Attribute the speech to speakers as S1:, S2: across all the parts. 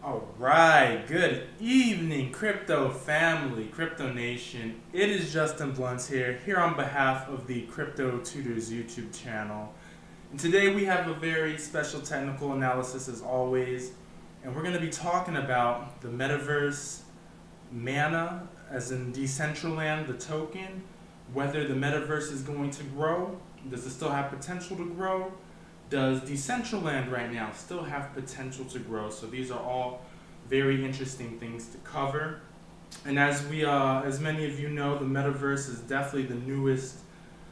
S1: All right, good evening, crypto family, crypto nation. It is Justin Blount here on behalf of the Crypto Tutors YouTube channel. And today we have a very special technical analysis as always, and we're going to be talking about the Metaverse, Mana, as in Decentraland, the token, whether the Metaverse is going to grow, does it still have potential to grow, does Decentraland right now still have potential to grow? So these are all very interesting things to cover. And as many of you know, the metaverse is definitely the newest,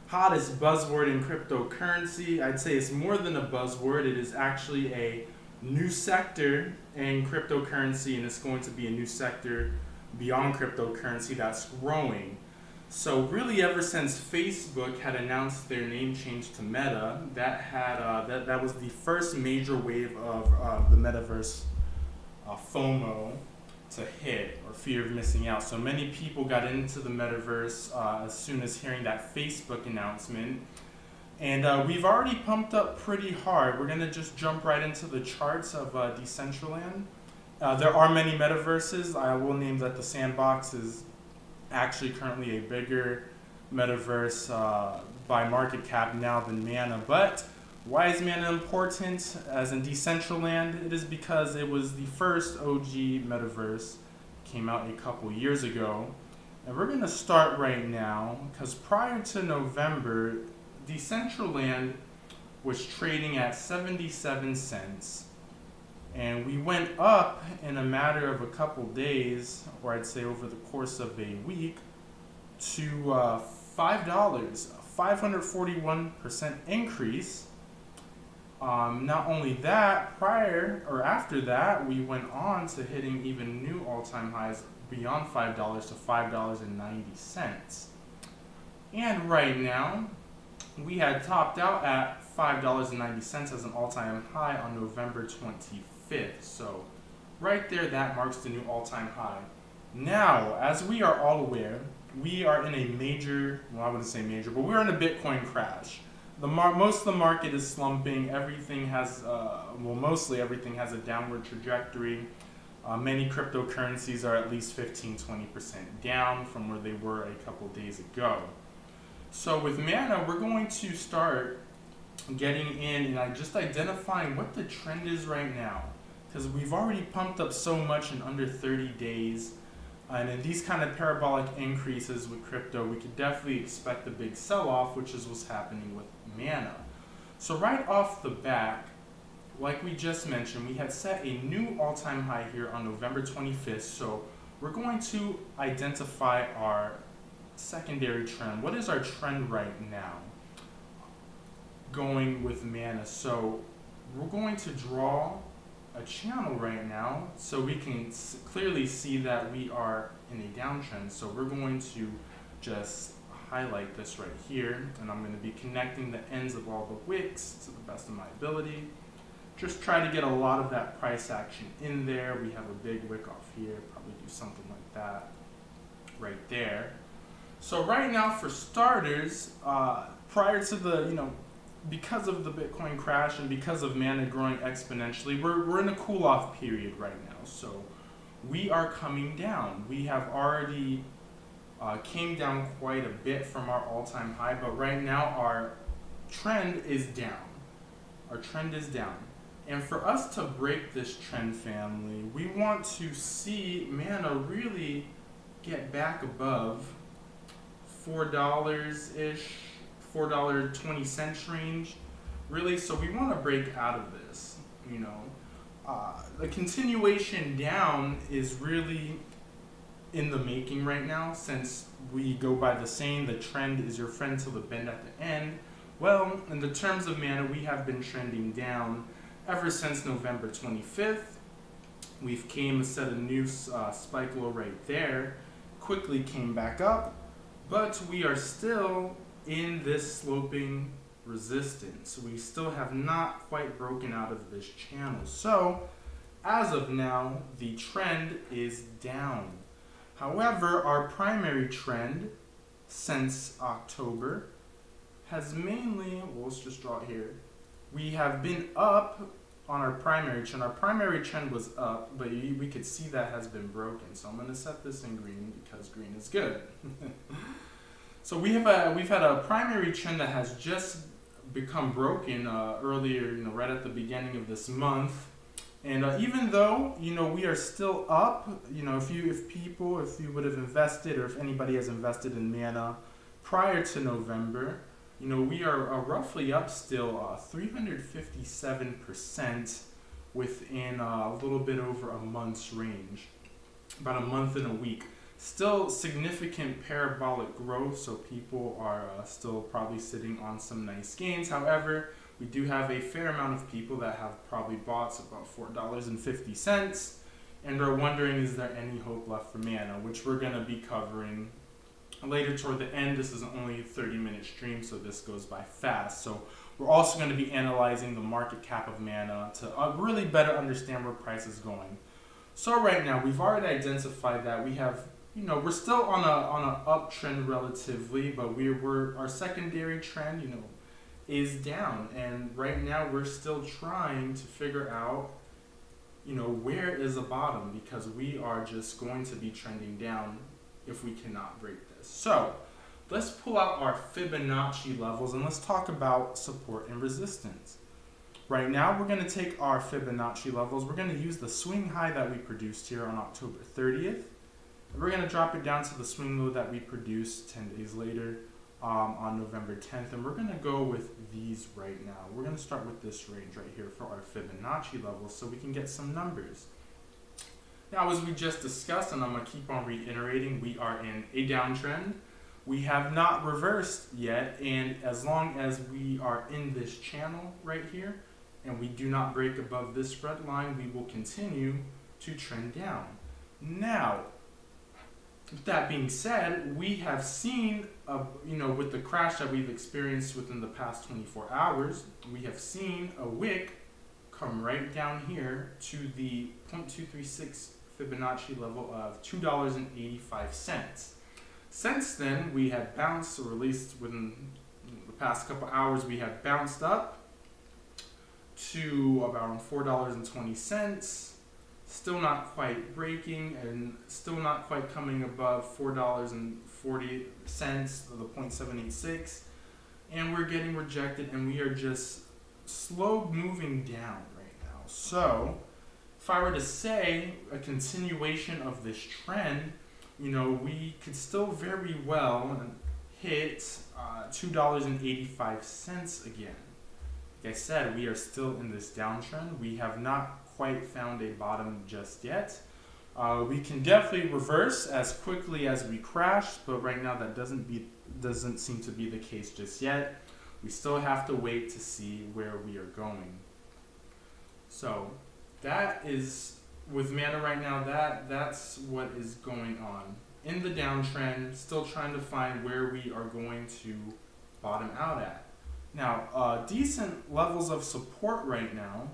S1: hottest buzzword in cryptocurrency. I'd say it's more than a buzzword. It is actually a new sector in cryptocurrency, and it's going to be a new sector beyond cryptocurrency that's growing. So really, ever since Facebook had announced their name change to Meta, that was the first major wave of the metaverse FOMO to hit, or fear of missing out. So many people got into the metaverse as soon as hearing that Facebook announcement, and we've already pumped up pretty hard. We're gonna just jump right into the charts of Decentraland. There are many metaverses. I will name that the Sandbox is actually currently a bigger metaverse by market cap now than Mana. But why is Mana important? As in Decentraland, it is because it was the first OG metaverse, came out a couple years ago. And we're going to start right now because prior to November, Decentraland was trading at 77 cents. And we went up in a matter of a couple days, or I'd say over the course of a week, to $5, a 541% increase. Not only that, prior or after that, we went on to hitting even new all-time highs beyond $5 to $5.90. And right now, we had topped out at $5.90 as an all-time high on November 25th. So right there, that marks the new all-time high. Now, as we are all aware, we are in a major, well, I wouldn't say major, but we're in a Bitcoin crash. Most of the market is slumping. Everything has, mostly everything has a downward trajectory. Many cryptocurrencies are at least 15-20% down from where they were a couple days ago. So with Mana, we're going to start getting in and just identifying what the trend is right now, because we've already pumped up so much in under 30 days, and in these kind of parabolic increases with crypto, we could definitely expect a big sell-off, which is what's happening with Mana. So right off the bat, like we just mentioned, we had set a new all-time high here on November 25th, so we're going to identify our secondary trend. What is our trend right now going with Mana? So we're going to draw a channel right now so we can clearly see that we are in a downtrend. So we're going to just highlight this right here, and I'm going to be connecting the ends of all the wicks to the best of my ability. Just try to get a lot of that price action in there. We have a big wick off here, probably do something like that right there. So right now, for starters, prior to the, because of the Bitcoin crash and because of Mana growing exponentially, we're in a cool-off period right now. So we are coming down. We have already came down quite a bit from our all-time high, but right now our trend is down. Our trend is down. And for us to break this trend, family, we want to see Mana really get back above $4-ish, $4.20 range, really. So we want to break out of this. The continuation down is really in the making right now, since we go by the saying, the trend is your friend till the bend at the end. Well, in the terms of Mana, we have been trending down ever since November 25th. We've set a new spike low right there, quickly came back up, but we are still in this sloping resistance. We still have not quite broken out of this channel. So as of now, the trend is down. However, our primary trend since October has mainly, well, let's just draw it here. We have been up on our primary trend. Our primary trend was up, but we could see that has been broken. So I'm going to set this in green because green is good. So we've had a primary trend that has just become broken earlier, right at the beginning of this month. And even though, we are still up, if you would have invested, or if anybody has invested in Mana prior to November, we are roughly up still 357% within a little bit over a month's range, about a month and a week. Still significant parabolic growth, so people are still probably sitting on some nice gains. However, we do have a fair amount of people that have probably bought about $4.50 and are wondering, is there any hope left for Mana, which we're going to be covering later toward the end. This is only a 30-minute stream, so this goes by fast. So we're also going to be analyzing the market cap of Mana to really better understand where price is going. So right now, we've already identified that we have, we're still on an uptrend relatively, but our secondary trend, is down. And right now, we're still trying to figure out, where is the bottom, because we are just going to be trending down if we cannot break this. So let's pull out our Fibonacci levels and let's talk about support and resistance. Right now, we're going to take our Fibonacci levels. We're going to use the swing high that we produced here on October 30th. And we're going to drop it down to the swing low that we produced 10 days later on November 10th. And we're going to go with these right now. We're going to start with this range right here for our Fibonacci levels so we can get some numbers. Now, as we just discussed, and I'm going to keep on reiterating, we are in a downtrend. We have not reversed yet, and as long as we are in this channel right here, and we do not break above this red line, we will continue to trend down. Now, with that being said, we have seen, with the crash that we've experienced within the past 24 hours, we have seen a wick come right down here to the 0.236 Fibonacci level of $2.85. Since then, we have bounced, or at least within the past couple hours, we have bounced up to about $4.20. Still not quite breaking, and still not quite coming above $4.40, the 0.786. And we're getting rejected, and we are just slow moving down right now. So if I were to say a continuation of this trend, we could still very well hit $2.85 again. Like I said, we are still in this downtrend. We have not quite found a bottom just yet. We can definitely reverse as quickly as we crashed, but right now that doesn't seem to be the case just yet. We still have to wait to see where we are going. So that is, with Mana right now, that's what is going on. In the downtrend, still trying to find where we are going to bottom out at. Now, decent levels of support right now,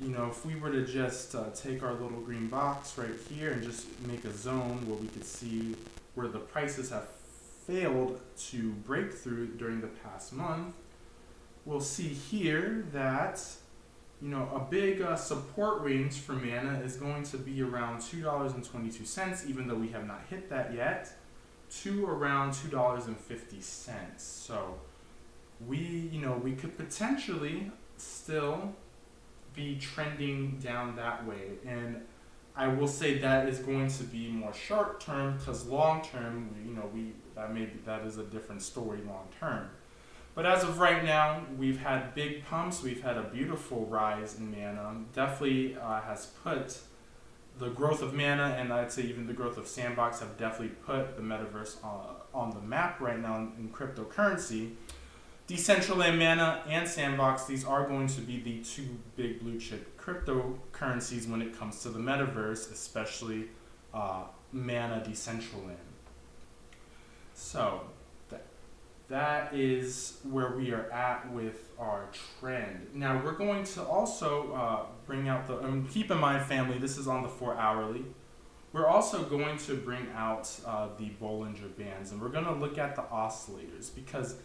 S1: if we were to just take our little green box right here and just make a zone where we could see where the prices have failed to break through during the past month, we'll see here that a big support range for Mana is going to be around $2.22, even though we have not hit that yet, to around $2.50. So we could potentially still be trending down that way. And I will say that is going to be more short term, because long term, that is a different story long term. But as of right now, we've had big pumps. We've had a beautiful rise in Mana. Definitely has put the growth of Mana, and I'd say even the growth of Sandbox, have definitely put the Metaverse on the map right now in cryptocurrency. Decentraland, Mana, and Sandbox, these are going to be the two big blue chip cryptocurrencies when it comes to the Metaverse, especially Mana Decentraland. So that is where we are at with our trend. Now we're going to also bring out keep in mind, family, this is on the 4-hourly. We're also going to bring out the Bollinger Bands, and we're going to look at the oscillators, because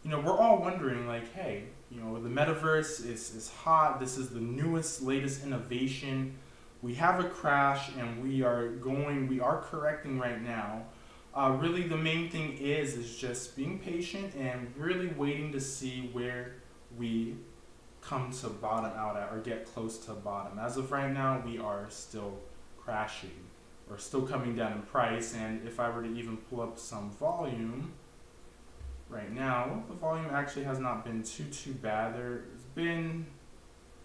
S1: we're all wondering like, hey, the metaverse is hot. This is the newest, latest innovation. We have a crash and we are correcting right now. Really, the main thing is just being patient and really waiting to see where we come to bottom out at or get close to bottom. As of right now, we are still crashing or still coming down in price. And if I were to even pull up some volume right now, the volume actually has not been too bad. There's been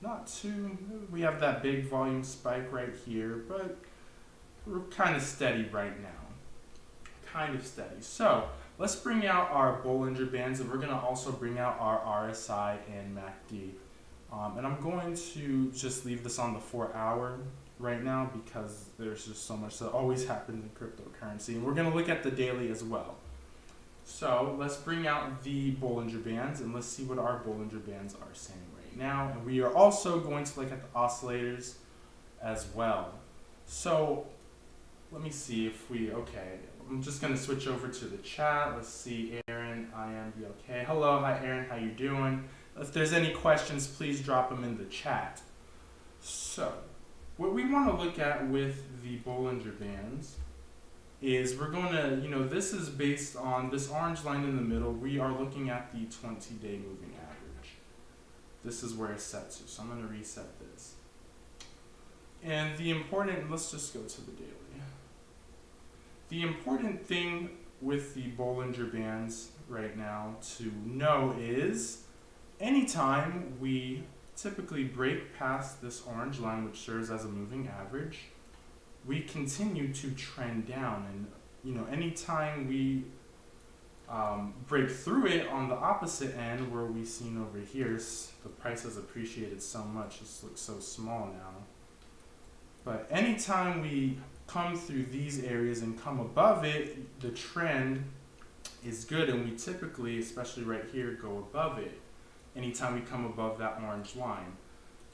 S1: not too, we have that big volume spike right here, but we're kind of steady right now. Kind of steady. So let's bring out our Bollinger Bands, and we're going to also bring out our RSI and MACD. And I'm going to just leave this on the 4-hour right now because there's just so much that always happens in cryptocurrency. And we're going to look at the daily as well. So let's bring out the Bollinger Bands and let's see what our Bollinger Bands are saying right now. And we are also going to look at the oscillators as well. So let me see if okay. I'm just going to switch over to the chat. Let's see, Aaron, I am okay. Hello, hi Aaron, how you doing? If there's any questions, please drop them in the chat. So, what we want to look at with the Bollinger Bands is we're going to, this is based on this orange line in the middle. We are looking at the 20-day moving average. This is where it's set to, so I'm going to reset this. And let's just go to the daily. The important thing with the Bollinger Bands right now to know is anytime we typically break past this orange line, which serves as a moving average, we continue to trend down. And anytime we break through it on the opposite end, where we've seen over here, the price has appreciated so much, it looks so small now. But anytime we come through these areas and come above it, the trend is good, and we typically, especially right here, go above it anytime we come above that orange line,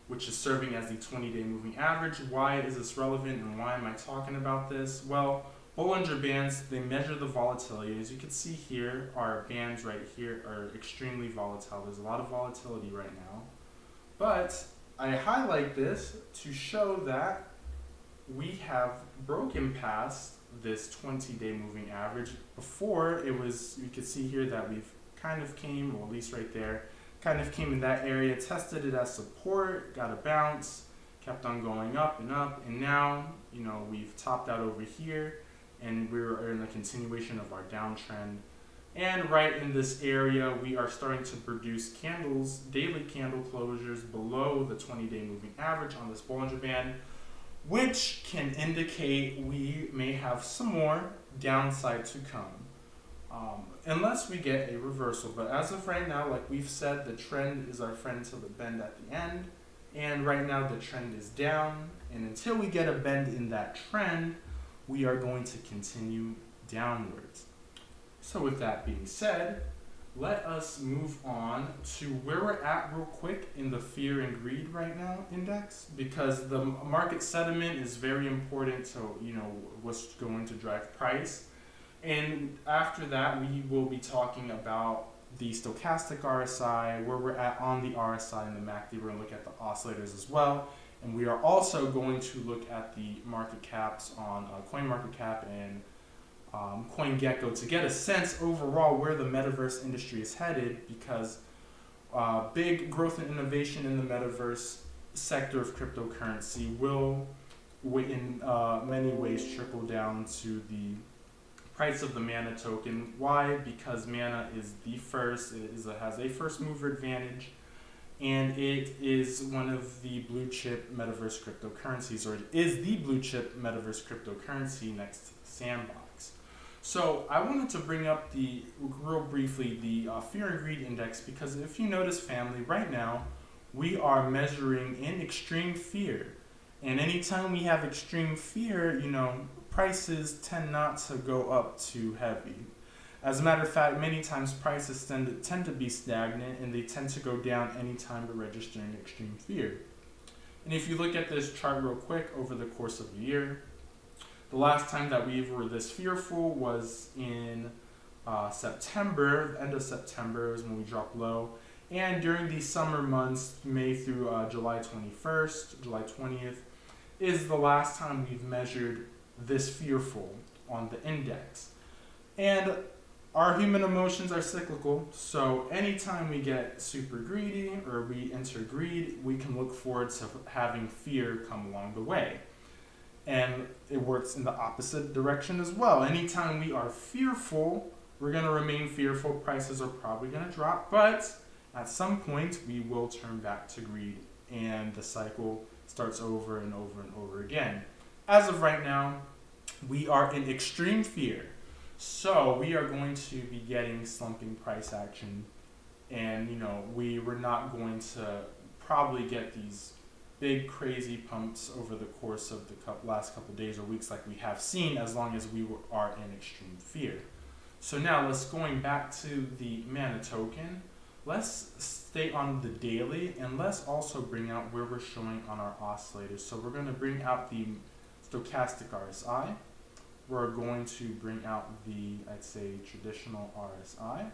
S1: which is serving as the 20-day moving average. Why is this relevant and why am I talking about this? Well, Bollinger Bands, they measure the volatility. As you can see here, our bands right here are extremely volatile. There's a lot of volatility right now. But I highlight this to show that we have broken past this 20-day moving average. Before it was, you can see here that we've kind of came, or at least right there, kind of came in that area, tested it as support, got a bounce, kept on going up, and now, we've topped out over here, and we're in a continuation of our downtrend. And right in this area, we are starting to produce candles, daily candle closures below the 20-day moving average on this Bollinger Band, which can indicate we may have some more downside to come, unless we get a reversal. But as of right now, like we've said, the trend is our friend till the bend at the end, and right now the trend is down, and until we get a bend in that trend, we are going to continue downwards. So with that being said, let us move on to where we're at real quick in the fear and greed right now index, because the market sentiment is very important to what's going to drive price. And after that, we will be talking about the stochastic RSI, where we're at on the RSI and the MACD. We're going to look at the oscillators as well, and we are also going to look at the market caps on CoinMarketCap and CoinGecko to get a sense overall where the metaverse industry is headed, because big growth and innovation in the metaverse sector of cryptocurrency will in many ways trickle down to the price of the Mana token. Why? Because Mana is the first, has a first mover advantage, and it is one of the blue chip metaverse cryptocurrencies, or it is the blue chip metaverse cryptocurrency next to the Sandbox. So I wanted to bring up real briefly the fear and greed index, because if you notice, family, right now we are measuring in extreme fear, and anytime we have extreme fear, prices tend not to go up too heavy. As a matter of fact, many times prices tend to be stagnant, and they tend to go down anytime we're registering extreme fear. And if you look at this chart real quick over the course of a year, the last time that we were this fearful was in September, end of September is when we drop low. And during the summer months, May through July 21st, July 20th, is the last time we've measured this fearful on the index. And our human emotions are cyclical, so anytime we get super greedy or we enter greed, we can look forward to having fear come along the way. And it works in the opposite direction as well. Anytime we are fearful, we're going to remain fearful. Prices are probably going to drop, but at some point we will turn back to greed, and the cycle starts over and over and over again. As of right now, we are in extreme fear. So we are going to be getting slumping price action, and we're not going to probably get these big crazy pumps over the course of the last couple of days or weeks like we have seen, as long as we are in extreme fear. So now let's going back to the mana token. Let's stay on the daily, and let's also bring out where we're showing on our oscillators. So we're going to bring out the stochastic RSI. We're going to bring out the, I'd say, traditional RSI,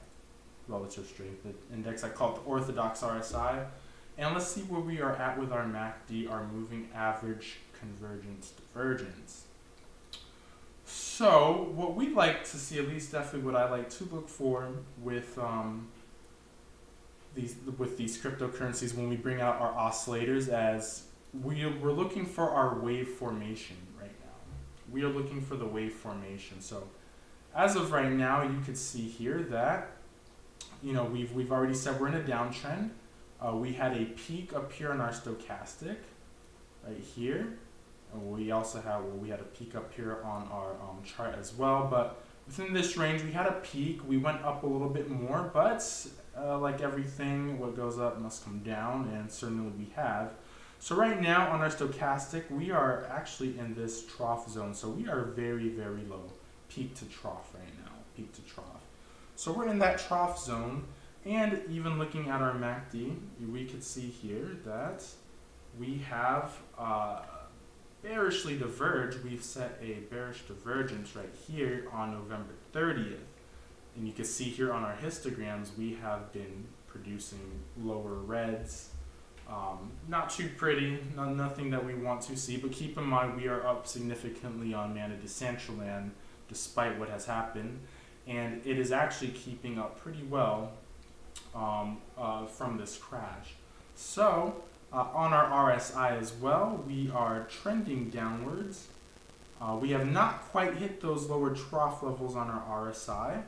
S1: relative strength index. I call it the orthodox RSI. And let's see where we are at with our MACD, our moving average convergence divergence. So what we'd like to see, at least definitely what I like to look for with these cryptocurrencies when we bring out our oscillators, as we're looking for our wave formation right now. We are looking for the wave formation. So as of right now, you could see here that we've already said we're in a downtrend. We had a peak up here in our stochastic right here, and we also had a peak up here on our chart as well. But within this range, we had a peak. We went up a little bit more, but like everything, what goes up must come down, and certainly we have. So right now on our stochastic, we are actually in this trough zone. So we are very, very low, peak to trough right now, peak to trough. So we're in that trough zone, and even looking at our MACD, we could see here that we have bearishly diverged. We've set a bearish divergence right here on November 30th. And you can see here on our histograms, we have been producing lower reds. Not too pretty, nothing that we want to see, but keep in mind we are up significantly on mana Decentraland despite what has happened, and it is actually keeping up pretty well from this crash. So on our RSI as well, we are trending downwards. We have not quite hit those lower trough levels on our RSI.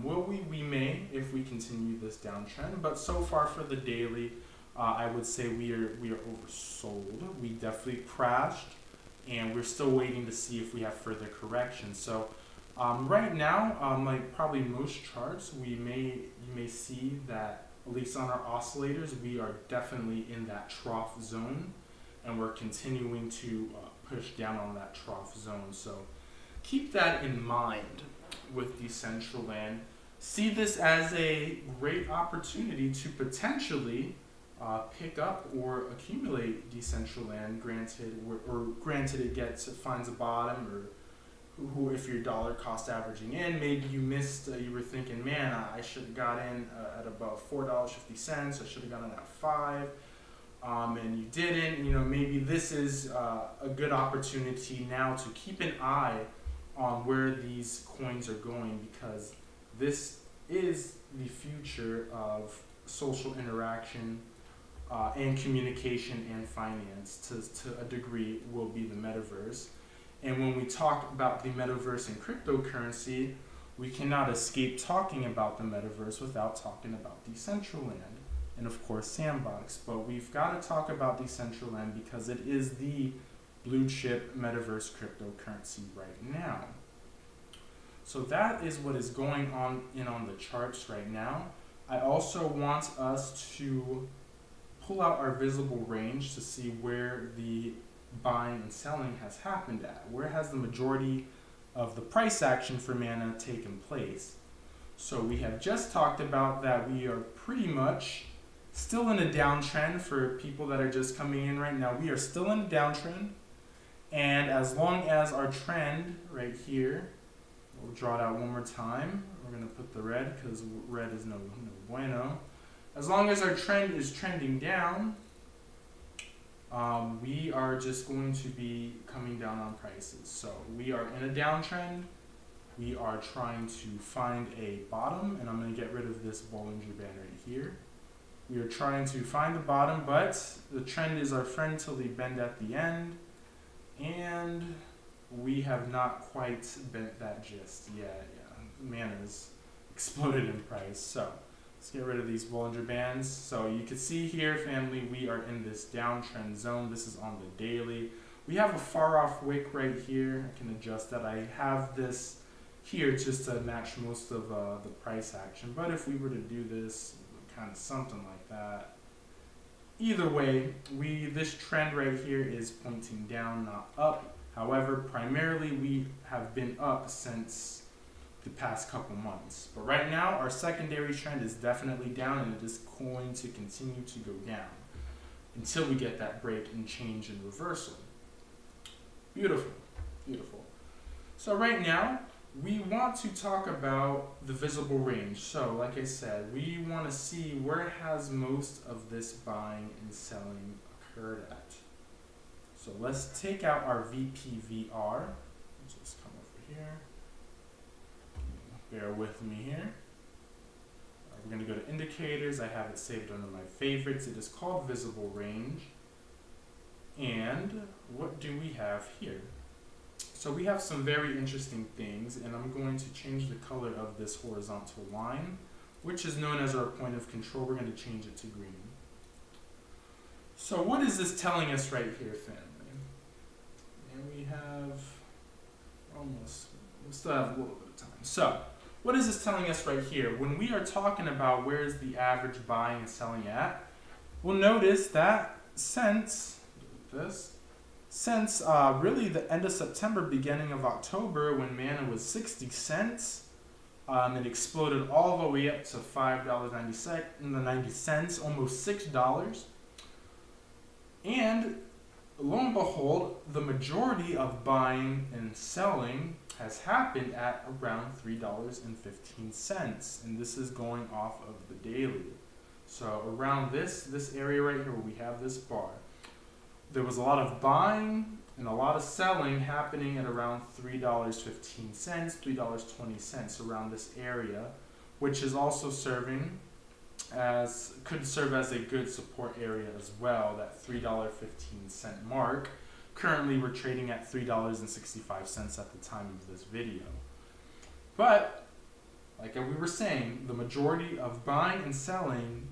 S1: Will we? We may if we continue this downtrend, but so far for the daily, I would say we are oversold. We definitely crashed, and we're still waiting to see if we have further correction. So right now, like probably most charts, you may see that at least on our oscillators, we are definitely in that trough zone, and we're continuing to push down on that trough zone. So keep that in mind with Decentraland. See this as a great opportunity to potentially pick up or accumulate Decentraland, granted it finds a bottom, or if your dollar cost averaging in, maybe you missed, you were thinking, man, I should have got in at about $4.50, I should have gotten at $5, and you didn't. Maybe this is a good opportunity now to keep an eye on where these coins are going, because this is the future of social interaction and communication and finance. To a degree will be the metaverse. And when we talk about the metaverse and cryptocurrency, we cannot escape talking about the metaverse without talking about Decentraland and of course Sandbox. But we've got to talk about Decentraland because it is the blue chip metaverse cryptocurrency right now. So that is what is going on the charts right now. I also want us to pull out our visible range to see where the buying and selling has happened at. Where has the majority of the price action for mana taken place? So we have just talked about that we are pretty much still in a downtrend. For people that are just coming in right now, we are still in a downtrend, and as long as our trend right here, we'll draw it out one more time, we're going to put the red because red is no bueno. As long as our trend is trending down, we are just going to be coming down on prices. So we are in a downtrend. We are trying to find a bottom, and I'm going to get rid of this Bollinger Band right here. We are trying to find the bottom, but the trend is our friend till the bend at the end, and we have not quite bent that just yet. Yeah, Mana's exploded in price. So let's get rid of these Bollinger Bands. So you can see here, family, we are in this downtrend zone. This is on the daily. We have a far off wick right here. I can adjust that. I have this here just to match most of the price action. But if we were to do this, kind of something like that. Either way, this trend right here is pointing down, not up. However, primarily we have been up since the past couple months. But right now, our secondary trend is definitely down, and it is going to continue to go down until we get that break and change and reversal. Beautiful, beautiful. So right now, we want to talk about the visible range. So like I said, we want to see where has most of this buying and selling occurred at. So let's take out our VPVR. Let's just come over here. Bear with me here. We're going to go to indicators. I have it saved under my favorites. It is called visible range. And what do we have here? So we have some very interesting things, and I'm going to change the color of this horizontal line, which is known as our point of control. We're going to change it to green. So what is this telling us right here, family? And we have we still have a little bit of time. So what is this telling us right here? When we are talking about where is the average buying and selling at, we'll notice that since really the end of September, beginning of October, when Mana was 60 cents, it exploded all the way up to $5.90, almost $6. And lo and behold, the majority of buying and selling has happened at around $3.15, and this is going off of the daily. So around this area right here where we have this bar, there was a lot of buying and a lot of selling happening at around $3.15, $3.20 around this area, which is also could serve as a good support area as well, that $3.15 mark. Currently we're trading at $3.65 at the time of this video. But like we were saying, the majority of buying and selling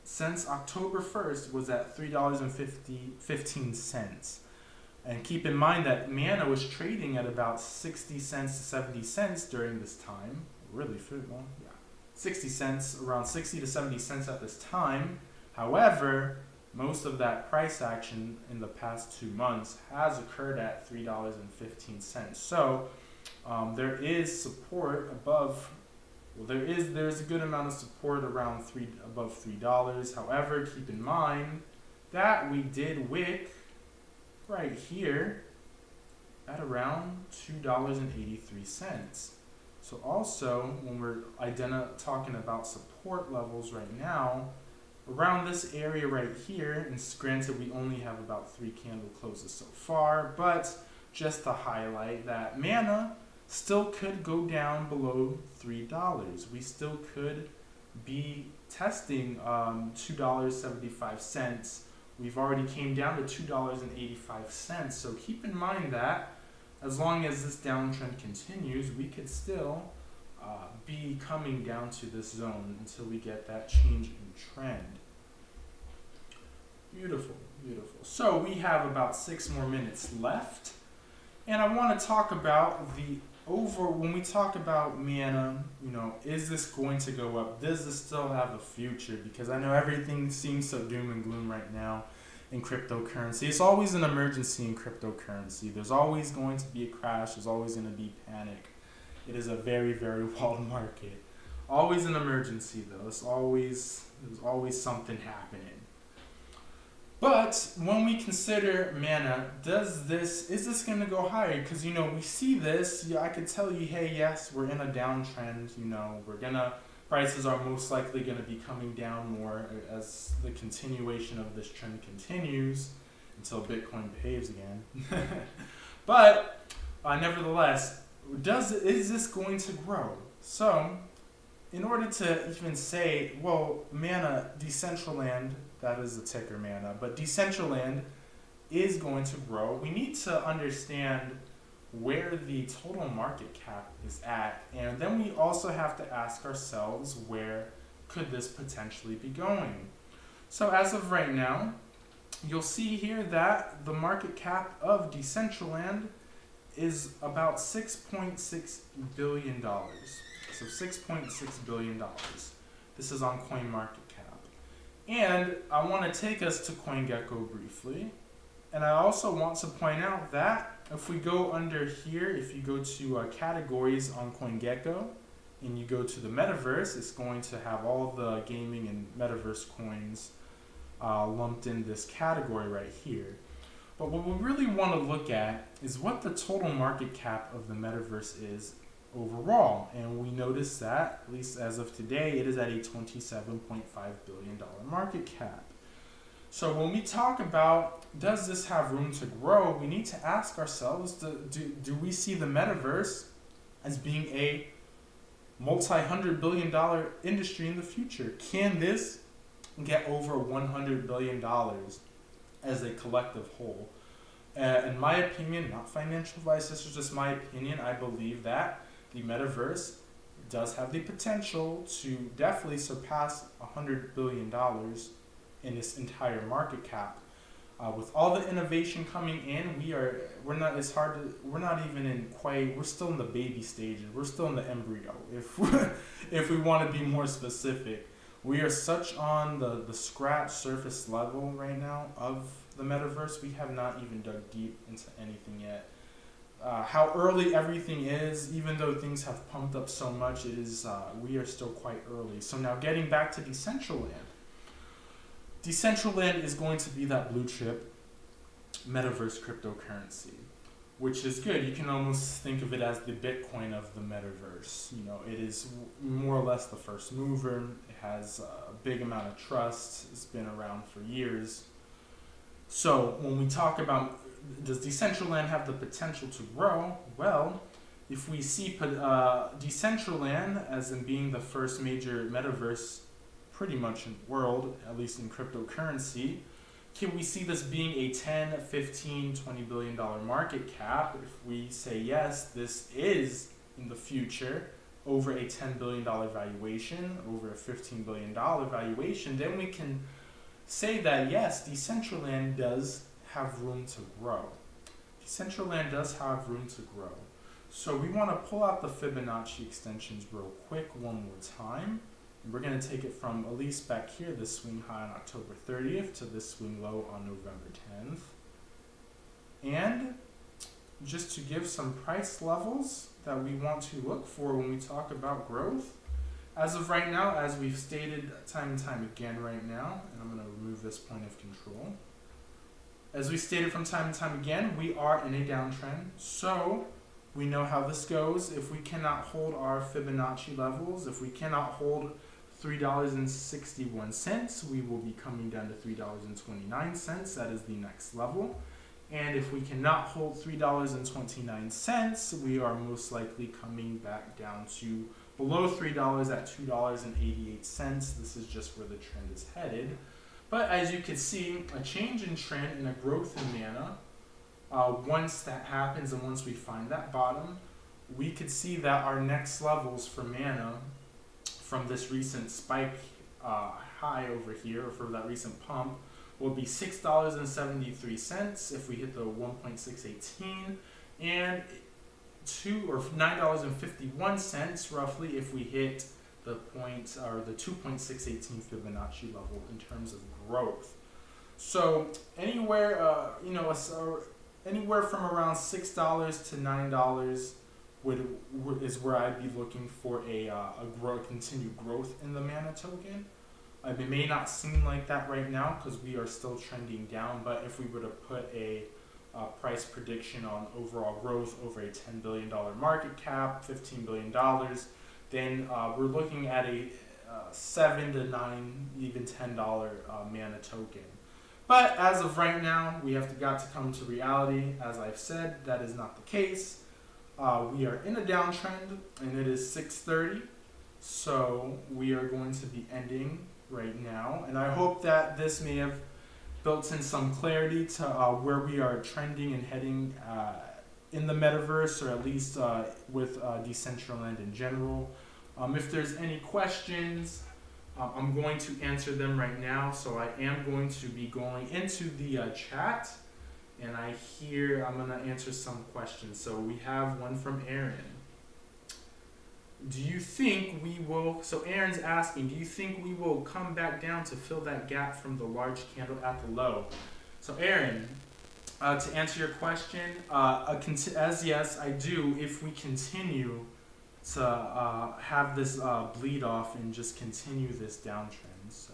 S1: since October 1st was at $3.15. And keep in mind that Mana was trading at about 60 cents to 70 cents during this time. Really, 60 cents, around 60 to 70 cents at this time. However, most of that price action in the past 2 months has occurred at $3.15. So there is support above. Well, there's a good amount of support around above $3. However, keep in mind that we did wick right here at around $2.83. So also, when we're talking about support levels right now, around this area right here, and granted we only have about 3 candle closes so far, but just to highlight that Mana still could go down below $3. We still could be testing $2.75. We've already came down to $2.85. So keep in mind that as long as this downtrend continues, we could still be coming down to this zone until we get that change in trend. Beautiful, beautiful. So we have about 6 more minutes left. And I want to talk about when we talk about Mana, is this going to go up? Does this still have a future? Because I know everything seems so doom and gloom right now in cryptocurrency. It's always an emergency in cryptocurrency. There's always going to be a crash. There's always going to be panic. It is a very, very wild market. Always an emergency though. There's always something happening. But when we consider mana, is this going to go higher? Because, we see this, I could tell you, hey, yes, we're in a downtrend, prices are most likely going to be coming down more as the continuation of this trend continues until Bitcoin paves again. But, nevertheless, is this going to grow? So, in order to even say, well, mana, Decentraland, that is the ticker mana, but Decentraland is going to grow, we need to understand where the total market cap is at, and then we also have to ask ourselves, where could this potentially be going? So as of right now, you'll see here that the market cap of Decentraland is about $6.6 billion. So $6.6 billion. This is on CoinMarketCap. And I want to take us to CoinGecko briefly. And I also want to point out that if we go under here, if you go to categories on CoinGecko, and you go to the Metaverse, it's going to have all the gaming and Metaverse coins lumped in this category right here. But what we really want to look at is what the total market cap of the Metaverse is overall. And we notice that, at least as of today, it is at a $27.5 billion market cap. So when we talk about, does this have room to grow, we need to ask ourselves, do we see the Metaverse as being a multi-$100 billion industry in the future? Can this get over $100 billion as a collective whole? In my opinion, not financial advice, this is just my opinion, I believe that the Metaverse does have the potential to definitely surpass $100 billion in this entire market cap. With all the innovation coming in, we're still in the baby stages. We're still in the embryo. If we want to be more specific, we are such on the scratch surface level right now of the Metaverse. We have not even dug deep into anything yet. How early everything is, even though things have pumped up so much, we are still quite early. So now getting back to Decentraland. Decentraland is going to be that blue chip Metaverse cryptocurrency, which is good. You can almost think of it as the Bitcoin of the Metaverse. It is more or less the first mover. It has a big amount of trust. It's been around for years. So when we talk about, does Decentraland have the potential to grow? Well, if we see Decentraland as in being the first major Metaverse pretty much in the world, at least in cryptocurrency, can we see this being a 10, 15, $20 billion market cap? If we say yes, this is in the future over a $10 billion valuation, over a $15 billion valuation, then we can say that yes, Decentraland does have room to grow. Decentraland does have room to grow. So we want to pull out the Fibonacci extensions real quick one more time. We're going to take it from at least back here, this swing high on October 30th to this swing low on November 10th. And just to give some price levels that we want to look for when we talk about growth. As of right now, as we've stated time and time again right now, and I'm going to remove this point of control. As we stated from time and time again, we are in a downtrend. So we know how this goes. If we cannot hold our Fibonacci levels, if we cannot hold $3.61, we will be coming down to $3.29. That is the next level. And if we cannot hold $3.29, we are most likely coming back down to below $3 at $2.88. This is just where the trend is headed. But as you can see, a change in trend and a growth in mana, once that happens and once we find that bottom, we could see that our next levels for mana from this recent spike high over here, or for that recent pump, will be $6.73 if we hit the 1.618, and $9.51 roughly if we hit the 2.618 Fibonacci level in terms of growth. So anywhere anywhere from around $6 to $9 is where I'd be looking for a continued growth in the mana token. It may not seem like that right now because we are still trending down, but if we were to put a price prediction on overall growth over a $10 billion market cap, $15 billion, then we're looking at a $7 to $9, even $10 mana token. But as of right now, we have got to come to reality. As I've said, that is not the case. We are in a downtrend, and it is 6:30, so we are going to be ending right now. And I hope that this may have built in some clarity to where we are trending and heading in the metaverse, or at least with Decentraland in general. If there's any questions, I'm going to answer them right now. So I am going to be going into the chat, and I'm going to answer some questions. So we have one from Aaron. Do you think we will, so Aaron's asking, do you think we will come back down to fill that gap from the large candle at the low? So Aaron, to answer your question, as yes, I do, if we continue to have this bleed off and just continue this downtrend. So,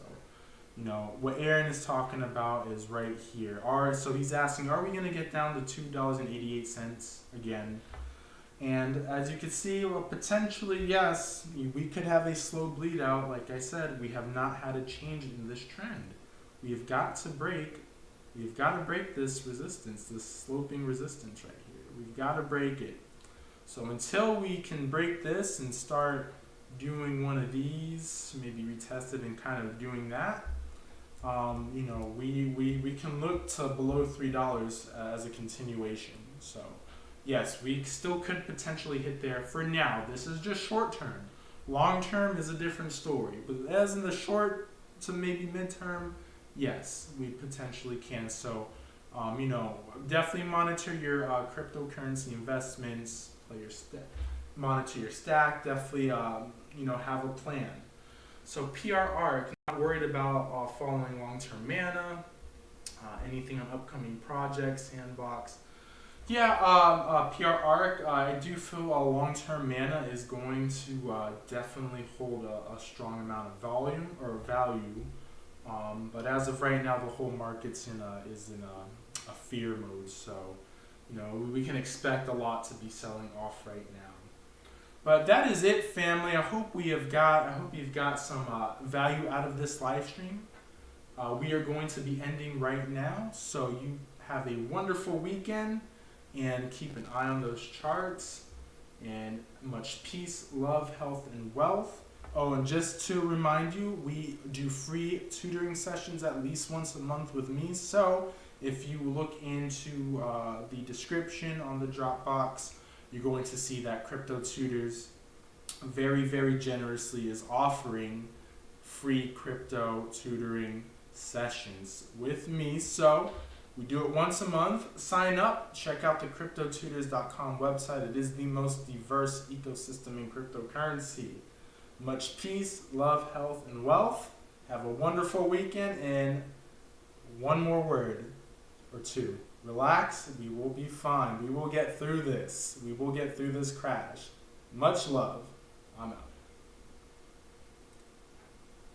S1: what Aaron is talking about is right here. So he's asking, are we going to get down to $2.88 again? And as you can see, well, potentially, yes, we could have a slow bleed out. Like I said, we have not had a change in this trend. We've got to break this resistance, this sloping resistance right here. We've got to break it. So until we can break this and start doing one of these, maybe retest it and kind of doing that, we can look to below $3 as a continuation. So yes, we still could potentially hit there. For now, this is just short term. Long term is a different story. But as in the short to maybe midterm, yes, we potentially can. So, definitely monitor your cryptocurrency investments. Monitor your stack. Definitely, have a plan. So PRR, not worried about following long-term mana. Anything on upcoming projects, sandbox. Yeah, PRR, I do feel long-term mana is going to definitely hold a strong amount of volume or value. But as of right now, the whole market's is in a fear mode. So, we can expect a lot to be selling off right now. But that is it, family. I hope you've got some value out of this live stream. We are going to be ending right now. So you have a wonderful weekend, and keep an eye on those charts. And much peace, love, health, and wealth. Oh, and just to remind you, we do free tutoring sessions at least once a month with me. So if you look into the description on the Dropbox, you're going to see that Crypto Tutors very, very generously is offering free crypto tutoring sessions with me. So we do it once a month. Sign up. Check out the CryptoTutors.com website. It is the most diverse ecosystem in cryptocurrency. Much peace, love, health, and wealth. Have a wonderful weekend. And one more word or two. Relax. We will be fine. We will get through this. We will get through this crash. Much love. I'm out.